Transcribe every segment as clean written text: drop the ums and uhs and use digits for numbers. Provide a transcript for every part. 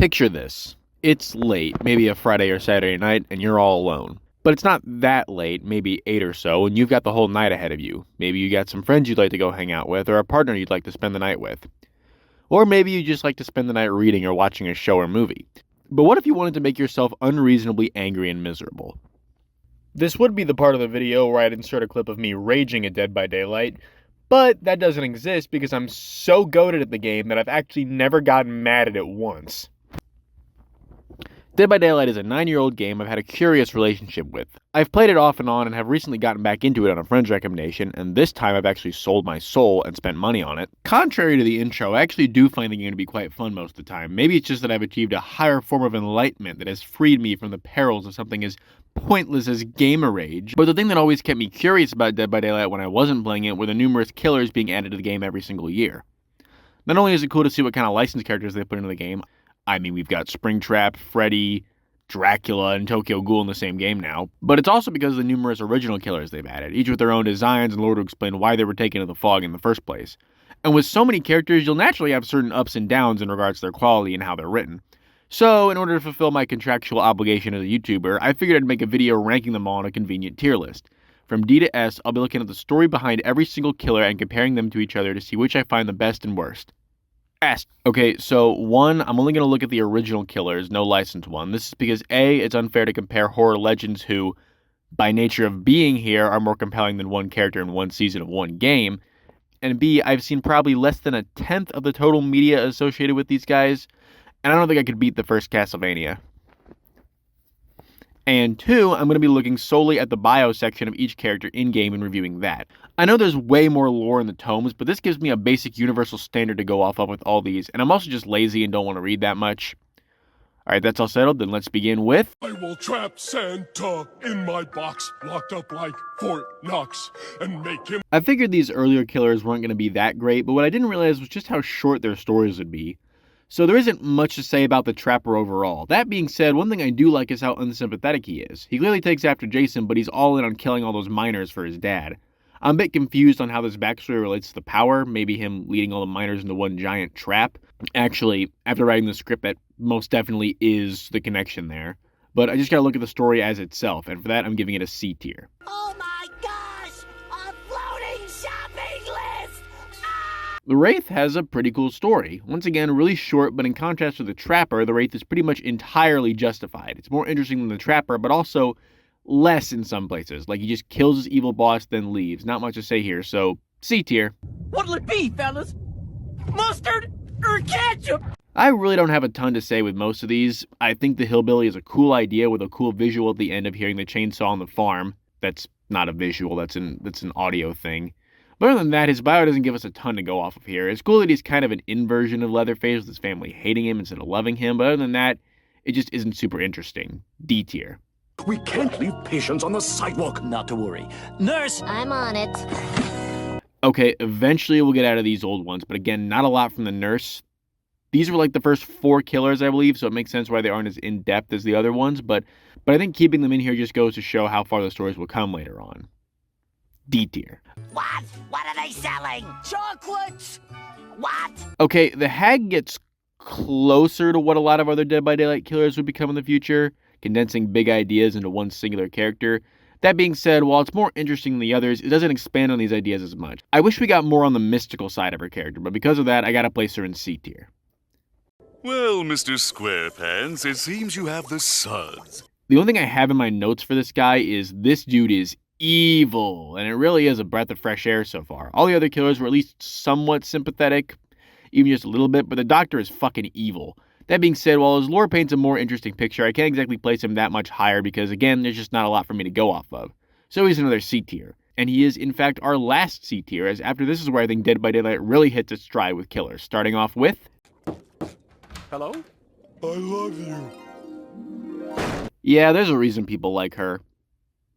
Picture this. It's late, maybe a Friday or Saturday night, and you're all alone. But it's not that late, maybe 8 or so, and you've got the whole night ahead of you. Maybe you got some friends you'd like to go hang out with, or a partner you'd like to spend the night with. Or maybe you just like to spend the night reading or watching a show or movie. But what if you wanted to make yourself unreasonably angry and miserable? This would be the part of the video where I'd insert a clip of me raging at Dead by Daylight, but that doesn't exist because I'm so goated at the game that I've actually never gotten mad at it once. Dead by Daylight is a 9-year-old game I've had a curious relationship with. I've played it off and on and have recently gotten back into it on a friend's recommendation, and this time I've actually sold my soul and spent money on it. Contrary to the intro, I actually do find the game to be quite fun most of the time. Maybe it's just that I've achieved a higher form of enlightenment that has freed me from the perils of something as pointless as gamer rage. But the thing that always kept me curious about Dead by Daylight when I wasn't playing it were the numerous killers being added to the game every single year. Not only is it cool to see what kind of licensed characters they put into the game, I mean, we've got Springtrap, Freddy, Dracula, and Tokyo Ghoul in the same game now, but it's also because of the numerous original killers they've added, each with their own designs and lore to explain why they were taken to the fog in the first place. And with so many characters, you'll naturally have certain ups and downs in regards to their quality and how they're written. So, in order to fulfill my contractual obligation as a YouTuber, I figured I'd make a video ranking them all on a convenient tier list. From D to S, I'll be looking at the story behind every single killer and comparing them to each other to see which I find the best and worst. Okay, so 1, I'm only going to look at the original killers, no licensed one. This is because A, it's unfair to compare horror legends who, by nature of being here, are more compelling than one character in one season of one game. And B, I've seen probably less than a tenth of the total media associated with these guys, and I don't think I could beat the first Castlevania. And 2, I'm going to be looking solely at the bio section of each character in-game and reviewing that. I know there's way more lore in the tomes, but this gives me a basic universal standard to go off of with all these, and I'm also just lazy and don't want to read that much. Alright, that's all settled, then let's begin with... I will trap Santa in my box, locked up like Fort Knox, and make him... I figured these earlier killers weren't going to be that great, but what I didn't realize was just how short their stories would be. So there isn't much to say about the Trapper overall. That being said, one thing I do like is how unsympathetic he is. He clearly takes after Jason, but he's all in on killing all those miners for his dad. I'm a bit confused on how this backstory relates to the power, maybe him leading all the miners into one giant trap. Actually, after writing the script, that most definitely is the connection there. But I just gotta look at the story as itself, and for that I'm giving it a C tier. Oh my gosh! A floating shopping list! The Wraith has a pretty cool story. Once again, really short, but in contrast to the Trapper, the Wraith is pretty much entirely justified. It's more interesting than the Trapper, but also less in some places. Like, he just kills his evil boss, then leaves. Not much to say here, so C tier. What'll it be, fellas? Mustard or ketchup? I really don't have a ton to say with most of these. I think the Hillbilly is a cool idea with a cool visual at the end of hearing the chainsaw on the farm. That's not a visual, that's an audio thing. But other than that, his bio doesn't give us a ton to go off of here. It's cool that he's kind of an inversion of Leatherface with his family hating him instead of loving him, but other than that, it just isn't super interesting. D tier. We can't leave patients on the sidewalk. Not to worry. Nurse! I'm on it. Okay, eventually we'll get out of these old ones, but again, not a lot from the nurse. These were like the first 4 killers, I believe, so it makes sense why they aren't as in-depth as the other ones, but I think keeping them in here just goes to show how far the stories will come later on. D tier. What? What are they selling? Chocolates! What? Okay, the Hag gets closer to what a lot of other Dead by Daylight killers would become in the future, condensing big ideas into one singular character. That being said, while it's more interesting than the others, it doesn't expand on these ideas as much. I wish we got more on the mystical side of her character, but because of that, I gotta place her in C tier. Well, Mr. Squarepants, it seems you have the suds. The only thing I have in my notes for this guy is this dude is evil, and it really is a breath of fresh air so far. All the other killers were at least somewhat sympathetic, even just a little bit, but the Doctor is fucking evil. That being said, while his lore paints a more interesting picture, I can't exactly place him that much higher because, again, there's just not a lot for me to go off of. So he's another C tier. And he is, in fact, our last C tier, as after this is where I think Dead by Daylight really hits its stride with killers, starting off with... Hello? I love you. Yeah, there's a reason people like her.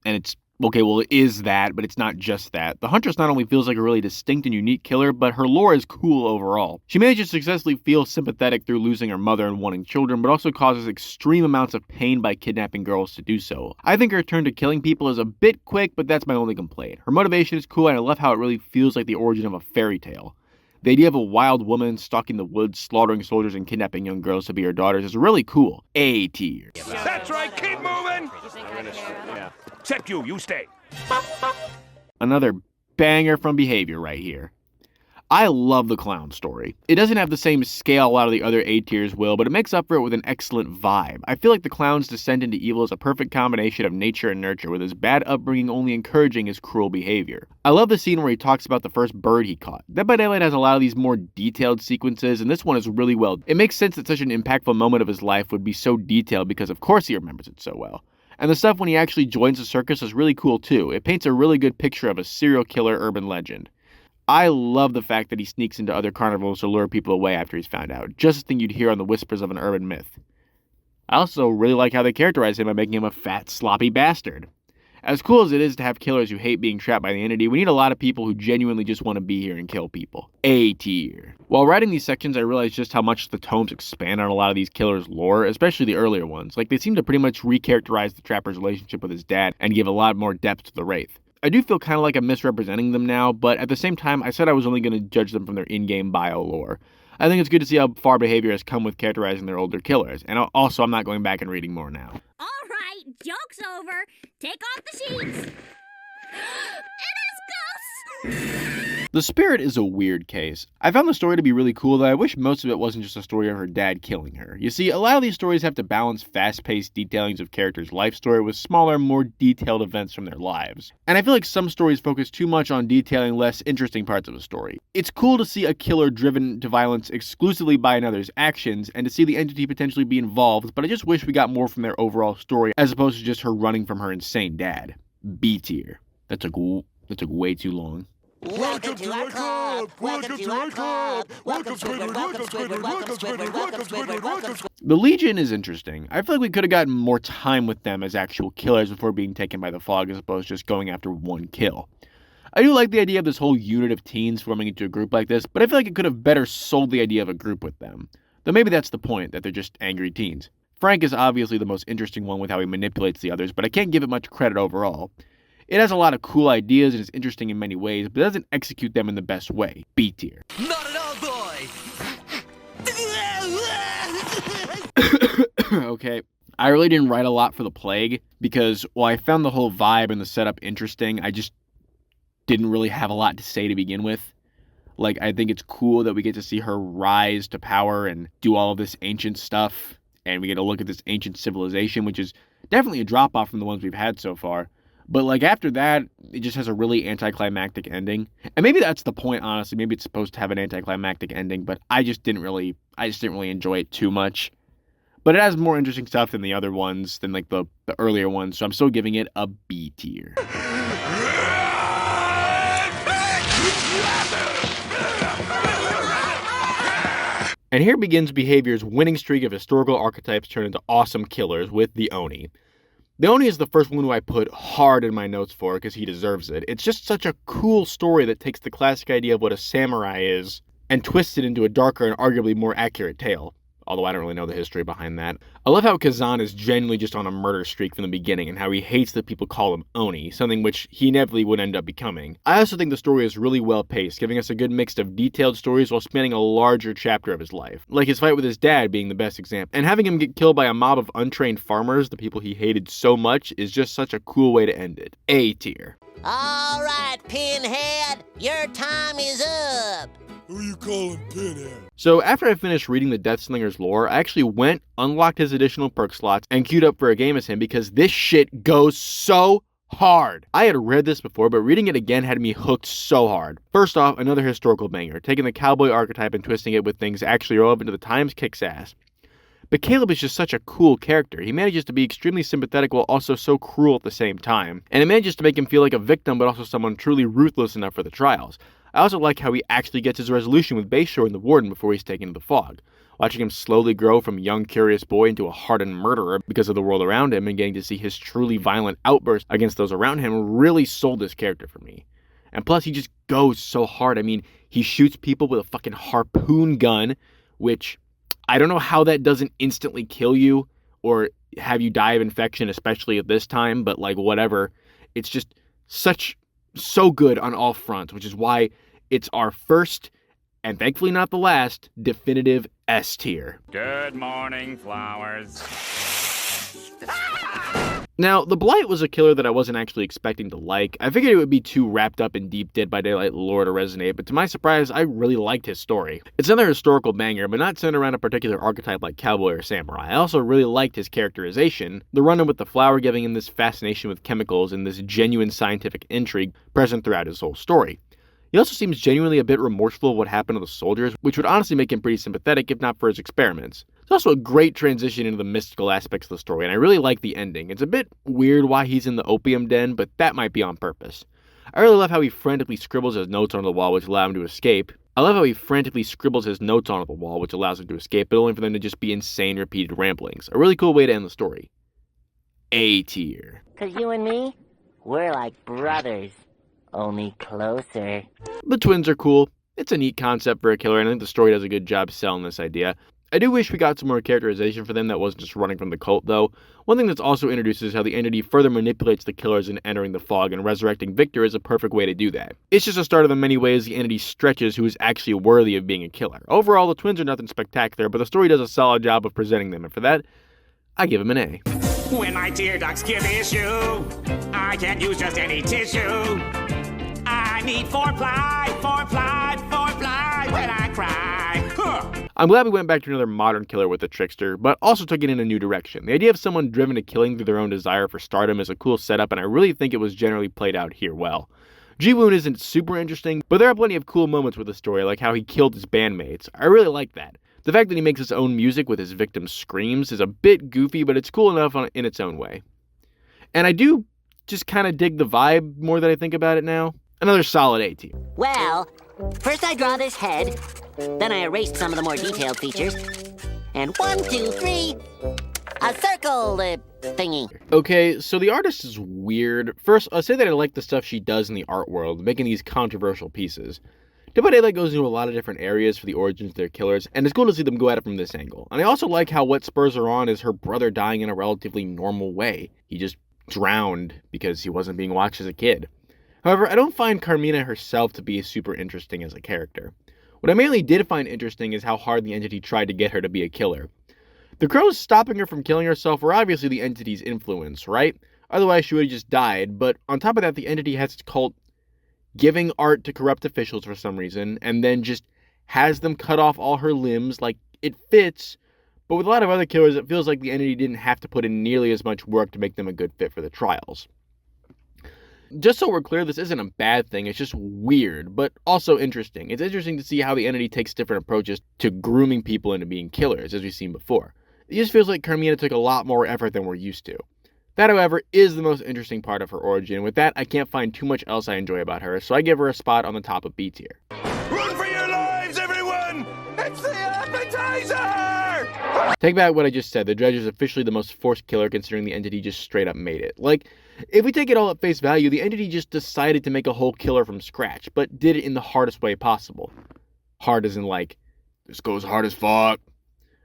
And it's, okay, well, it is that, but it's not just that. The Huntress not only feels like a really distinct and unique killer, but her lore is cool overall. She manages to successfully feel sympathetic through losing her mother and wanting children, but also causes extreme amounts of pain by kidnapping girls to do so. I think her turn to killing people is a bit quick, but that's my only complaint. Her motivation is cool, and I love how it really feels like the origin of a fairy tale. The idea of a wild woman stalking the woods, slaughtering soldiers and kidnapping young girls to be her daughters is really cool. A tier. That's right, keep moving! Except you stay. Another banger from Behavior right here. I love the clown story. It doesn't have the same scale a lot of the other A tiers will, but it makes up for it with an excellent vibe. I feel like the clown's descent into evil is a perfect combination of nature and nurture, with his bad upbringing only encouraging his cruel behavior. I love the scene where he talks about the first bird he caught. Dead by Daylight has a lot of these more detailed sequences, and this one is really well. It makes sense that such an impactful moment of his life would be so detailed because of course he remembers it so well. And the stuff when he actually joins the circus is really cool too. It paints a really good picture of a serial killer urban legend. I love the fact that he sneaks into other carnivals to lure people away after he's found out. Just a thing you'd hear on the whispers of an urban myth. I also really like how they characterize him by making him a fat, sloppy bastard. As cool as it is to have killers who hate being trapped by the entity, we need a lot of people who genuinely just want to be here and kill people. A tier. While writing these sections, I realized just how much the tomes expand on a lot of these killers' lore, especially the earlier ones. Like, they seem to pretty much recharacterize the Trapper's relationship with his dad and give a lot more depth to the Wraith. I do feel kind of like I'm misrepresenting them now, but at the same time, I said I was only going to judge them from their in-game bio lore. I think it's good to see how far Behavior has come with characterizing their older killers, and also I'm not going back and reading more now. All right, joke's over. Take off the sheets. It is ghosts! The Spirit is a weird case. I found the story to be really cool, though I wish most of it wasn't just a story of her dad killing her. You see, a lot of these stories have to balance fast-paced detailings of characters' life story with smaller, more detailed events from their lives. And I feel like some stories focus too much on detailing less interesting parts of a story. It's cool to see a killer driven to violence exclusively by another's actions, and to see the entity potentially be involved, but I just wish we got more from their overall story, as opposed to just her running from her insane dad. B tier. That took way too long. Welcome to our club! Welcome to our club! Welcome Squidward! Welcome Squidward! Welcome Squidward! Welcome Squidward! Welcome Squidward! The Legion is interesting. I feel like we could have gotten more time with them as actual killers before being taken by the fog, as opposed to just going after one kill. I do like the idea of this whole unit of teens forming into a group like this, but I feel like it could have better sold the idea of a group with them. Though maybe that's the point, that they're just angry teens. Frank is obviously the most interesting one with how he manipulates the others, but I can't give it much credit overall. It has a lot of cool ideas and is interesting in many ways, but doesn't execute them in the best way. B tier. Not at all, boy! Okay. I really didn't write a lot for the Plague, because while I found the whole vibe and the setup interesting, I just didn't really have a lot to say to begin with. Like, I think it's cool that we get to see her rise to power and do all of this ancient stuff, and we get to look at this ancient civilization, which is definitely a drop-off from the ones we've had so far. But, like, after that, it just has a really anticlimactic ending. And maybe that's the point, honestly. Maybe it's supposed to have an anticlimactic ending, but I just didn't really enjoy it too much. But it has more interesting stuff than the other ones, than, like, the earlier ones, so I'm still giving it a B tier. And here begins Behavior's winning streak of historical archetypes turned into awesome killers with the Oni. The Oni is the first one who I put hard in my notes for because he deserves it. It's just such a cool story that takes the classic idea of what a samurai is and twists it into a darker and arguably more accurate tale. Although I don't really know the history behind that. I love how Kazan is genuinely just on a murder streak from the beginning and how he hates that people call him Oni, something which he inevitably would end up becoming. I also think the story is really well paced, giving us a good mix of detailed stories while spanning a larger chapter of his life. Like his fight with his dad being the best example. And having him get killed by a mob of untrained farmers, the people he hated so much, is just such a cool way to end it. A tier. All right, Pinhead, your time is up. Who you calling Pinhead? So after I finished reading the Deathslinger's lore, I actually went, unlocked his additional perk slots, and queued up for a game as him because this shit goes so hard. I had read this before, but reading it again had me hooked so hard. First off, another historical banger, taking the cowboy archetype and twisting it with things actually relevant to the times kicks ass. But Caleb is just such a cool character. He manages to be extremely sympathetic while also so cruel at the same time. And it manages to make him feel like a victim, but also someone truly ruthless enough for the trials. I also like how he actually gets his resolution with Bayshore and the Warden before he's taken to the fog. Watching him slowly grow from young curious boy into a hardened murderer because of the world around him and getting to see his truly violent outbursts against those around him really sold this character for me. And plus he just goes so hard. I mean, he shoots people with a fucking harpoon gun, which I don't know how that doesn't instantly kill you or have you die of infection, especially at this time, but like whatever. It's just so good on all fronts, which is why it's our first and thankfully not the last, definitive S tier. Good morning, flowers. Now, the Blight was a killer that I wasn't actually expecting to like. I figured it would be too wrapped up in deep Dead by Daylight lore to resonate, but to my surprise, I really liked his story. It's another historical banger, but not centered around a particular archetype like cowboy or samurai. I also really liked his characterization, the run-in with the flower giving him this fascination with chemicals and this genuine scientific intrigue present throughout his whole story. He also seems genuinely a bit remorseful of what happened to the soldiers, which would honestly make him pretty sympathetic if not for his experiments. It's also a great transition into the mystical aspects of the story, and I really like the ending. It's a bit weird why he's in the opium den, but that might be on purpose. I really love how he frantically scribbles his notes onto the wall, which allow him to escape. But only for them to just be insane repeated ramblings. A really cool way to end the story. A tier. 'Cause you and me, we're like brothers, only closer. The twins are cool. It's a neat concept for a killer, and I think the story does a good job selling this idea. I do wish we got some more characterization for them that wasn't just running from the cult, though. One thing that's also introduced is how the entity further manipulates the killers in entering the fog, and resurrecting Victor is a perfect way to do that. It's just a start of the many ways the entity stretches who is actually worthy of being a killer. Overall, the twins are nothing spectacular, but the story does a solid job of presenting them, and for that, I give them an A. When my tear ducts give issue, I can't use just any tissue. I need four-ply when I cry. Huh. I'm glad we went back to another modern killer with the Trickster, but also took it in a new direction. The idea of someone driven to killing through their own desire for stardom is a cool setup, and I really think it was generally played out here well. Ji-Woon isn't super interesting, but there are plenty of cool moments with the story, like how he killed his bandmates. I really like that. The fact that he makes his own music with his victims' screams is a bit goofy, but it's cool enough in its own way. And I do just kind of dig the vibe more that I think about it now. Another solid A tier. Well, first I draw this head, then I erased some of the more detailed features, and 1, 2, 3, a circle thingy. Okay, so the artist is weird. First, I'll say that I like the stuff she does in the art world, making these controversial pieces. Dead by Daylight goes into a lot of different areas for the origins of their killers, and it's cool to see them go at it from this angle. And I also like how what spurs her on is her brother dying in a relatively normal way. He just drowned because he wasn't being watched as a kid. However, I don't find Carmina herself to be super interesting as a character. What I mainly did find interesting is how hard the entity tried to get her to be a killer. The crows stopping her from killing herself were obviously the entity's influence, right? Otherwise she would have just died, but on top of that, the entity has its cult giving art to corrupt officials for some reason, and then just has them cut off all her limbs. Like, it fits, but with a lot of other killers, it feels like the entity didn't have to put in nearly as much work to make them a good fit for the trials. Just so we're clear, this isn't a bad thing, it's just weird, but also interesting. It's interesting to see how the entity takes different approaches to grooming people into being killers, as we've seen before. It just feels like Carmina took a lot more effort than we're used to. That, however, is the most interesting part of her origin. With that, I can't find too much else I enjoy about her, so I give her a spot on the top of B tier. Run for your lives, everyone! It's the appetizer! Take back what I just said, the Dredge is officially the most forced killer considering the entity just straight up made it. Like, if we take it all at face value, the entity just decided to make a whole killer from scratch, but did it in the hardest way possible. Hard as in like, this goes hard as fuck.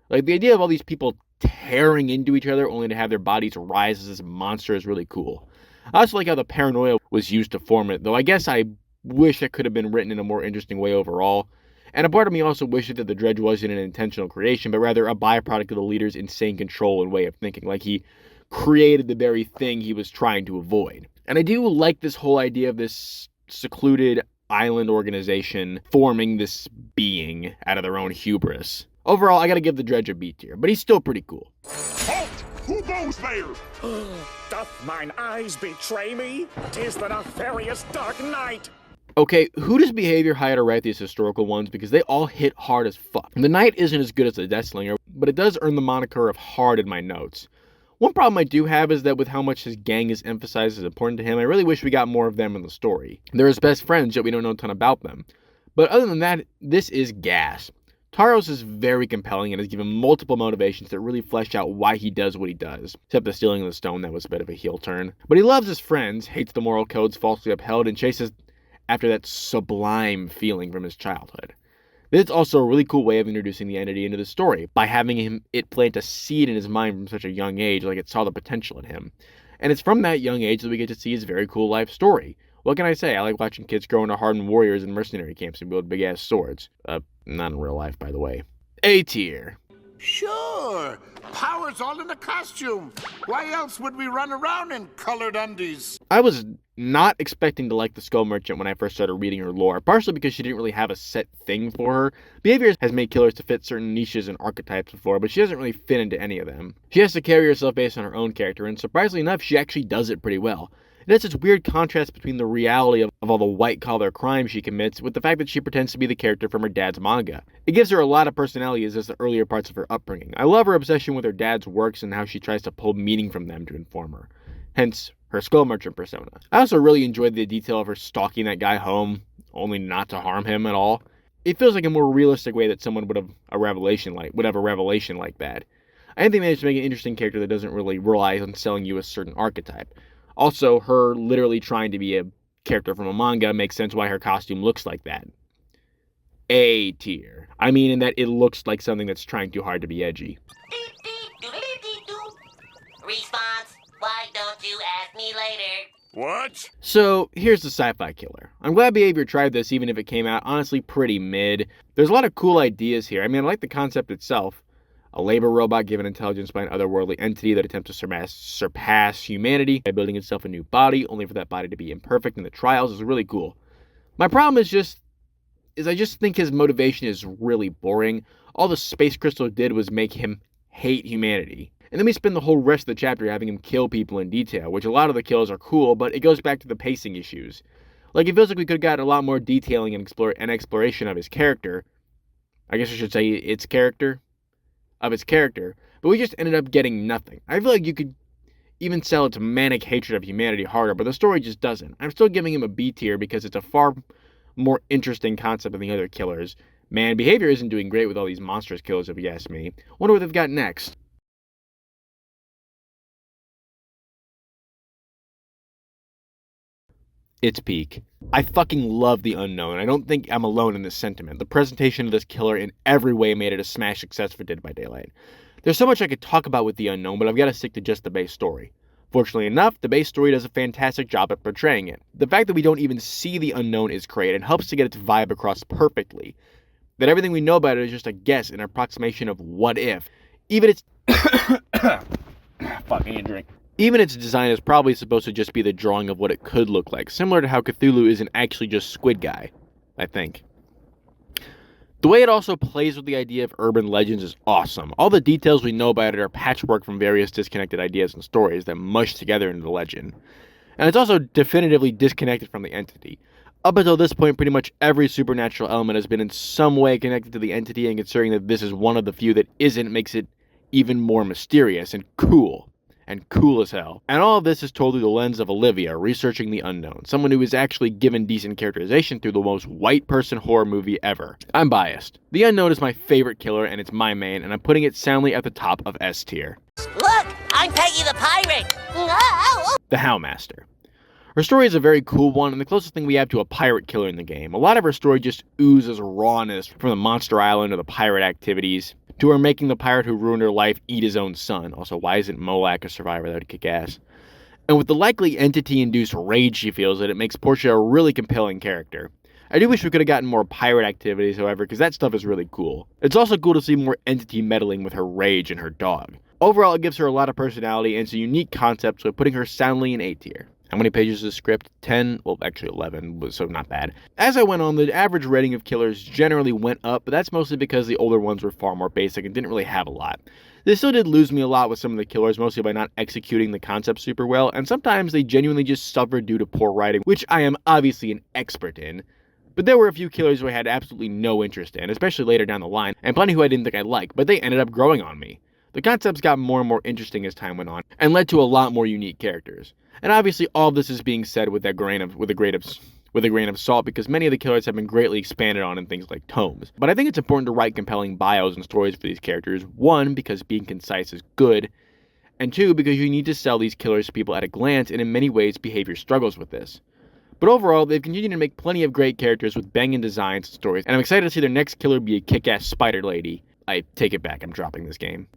Like, the idea of all these people tearing into each other only to have their bodies rise as this monster is really cool. I also like how the paranoia was used to form it, though I guess I wish it could have been written in a more interesting way overall. And a part of me also wishes that the Dredge wasn't an intentional creation, but rather a byproduct of the leader's insane control and way of thinking, like he created the very thing he was trying to avoid. And I do like this whole idea of this secluded island organization forming this being out of their own hubris. Overall, I gotta give the Dredge a B tier, but he's still pretty cool. Halt! Who goes there? Doth mine eyes betray me? 'Tis the nefarious dark night. Okay, who does behavior higher to write these historical ones because they all hit hard as fuck. The Knight isn't as good as the Deathslinger, but it does earn the moniker of hard in my notes. One problem I do have is that with how much his gang is emphasized as important to him, I really wish we got more of them in the story. They're his best friends, yet we don't know a ton about them. But other than that, this is gas. Taros is very compelling and has given multiple motivations that really flesh out why he does what he does. Except the stealing of the stone, that was a bit of a heel turn. But he loves his friends, hates the moral codes falsely upheld, and chases after that sublime feeling from his childhood. This is also a really cool way of introducing the entity into the story, by having it plant a seed in his mind from such a young age, like it saw the potential in him. And it's from that young age that we get to see his very cool life story. What can I say? I like watching kids grow into hardened warriors in mercenary camps and build big-ass swords. Not in real life, by the way. A tier. Sure. Power's all in the costume. Why else would we run around in colored undies? I was not expecting to like the Skull Merchant when I first started reading her lore, partially because she didn't really have a set thing for her. Behavior has made killers to fit certain niches and archetypes before, but she doesn't really fit into any of them. She has to carry herself based on her own character, and surprisingly enough, she actually does it pretty well. It has this weird contrast between the reality of all the white-collar crimes she commits with the fact that she pretends to be the character from her dad's manga. It gives her a lot of personality as the earlier parts of her upbringing. I love her obsession with her dad's works and how she tries to pull meaning from them to inform her. Hence, her Skull Merchant persona. I also really enjoyed the detail of her stalking that guy home, only not to harm him at all. It feels like a more realistic way that someone would have a revelation like that. I think they managed to make an interesting character that doesn't really rely on selling you a certain archetype. Also, her literally trying to be a character from a manga makes sense why her costume looks like that. A tier. I mean in that it looks like something that's trying too hard to be edgy. Response, why don't you ask me later? What? So, here's the sci-fi killer. I'm glad Behavior tried this even if it came out honestly pretty mid. There's a lot of cool ideas here. I mean, I like the concept itself. A labor robot given intelligence by an otherworldly entity that attempts to surpass humanity by building itself a new body, only for that body to be imperfect in the trials, is really cool. My problem is I just think his motivation is really boring. All the Space Crystal did was make him hate humanity. And then we spend the whole rest of the chapter having him kill people in detail, which a lot of the kills are cool, but it goes back to the pacing issues. Like, it feels like we could have gotten a lot more detailing and exploration of his character. I guess I should say its character. But we just ended up getting nothing. I feel like you could even sell its manic hatred of humanity harder, but the story just doesn't. I'm still giving him a B tier because it's a far more interesting concept than the other killers. Man, Behavior isn't doing great with all these monstrous kills if you ask me. Wonder what they've got next. Its peak. I fucking love The Unknown. I don't think I'm alone in this sentiment. The presentation of this killer in every way made it a smash success for Dead by Daylight. There's so much I could talk about with The Unknown, but I've got to stick to just the base story. Fortunately enough, the base story does a fantastic job at portraying it. The fact that we don't even see The Unknown is great and helps to get its vibe across perfectly. That everything we know about it is just a guess, an approximation of what if. Even its fucking drink. Even its design is probably supposed to just be the drawing of what it could look like, similar to how Cthulhu isn't actually just Squid Guy, I think. The way it also plays with the idea of urban legends is awesome. All the details we know about it are patchwork from various disconnected ideas and stories that mush together into the legend. And it's also definitively disconnected from the entity. Up until this point, pretty much every supernatural element has been in some way connected to the entity, and considering that this is one of the few that isn't, makes it even more mysterious and cool. And cool as hell. And all of this is told through the lens of Olivia, researching the unknown. Someone who is actually given decent characterization through the most white person horror movie ever. I'm biased. The Unknown is my favorite killer, and it's my main, and I'm putting it soundly at the top of S tier. Look, I'm Peggy the Pirate. The Houndmaster. Her story is a very cool one, and the closest thing we have to a pirate killer in the game. A lot of her story just oozes rawness, from the Monster Island to the pirate activities, to her making the pirate who ruined her life eat his own son. Also, why isn't Molak a survivor? That would kick ass. And with the likely entity-induced rage she feels, it makes Portia a really compelling character. I do wish we could have gotten more pirate activities, however, because that stuff is really cool. It's also cool to see more entity meddling with her rage and her dog. Overall, it gives her a lot of personality, and it's a unique concept, so putting her soundly in A tier. How many pages is the script? 10? Well, actually 11, so not bad. As I went on, the average rating of killers generally went up, but that's mostly because the older ones were far more basic and didn't really have a lot. They still did lose me a lot with some of the killers, mostly by not executing the concept super well, and sometimes they genuinely just suffered due to poor writing, which I am obviously an expert in. But there were a few killers who I had absolutely no interest in, especially later down the line, and plenty who I didn't think I'd like, but they ended up growing on me. The concepts got more and more interesting as time went on, and led to a lot more unique characters. And obviously all of this is being said with a grain of salt, because many of the killers have been greatly expanded on in things like tomes. But I think it's important to write compelling bios and stories for these characters. 1, because being concise is good, and 2, because you need to sell these killers to people at a glance, and in many ways Behavior struggles with this. But overall, they've continued to make plenty of great characters with banging designs and stories, and I'm excited to see their next killer be a kick-ass spider lady. I take it back, I'm dropping this game.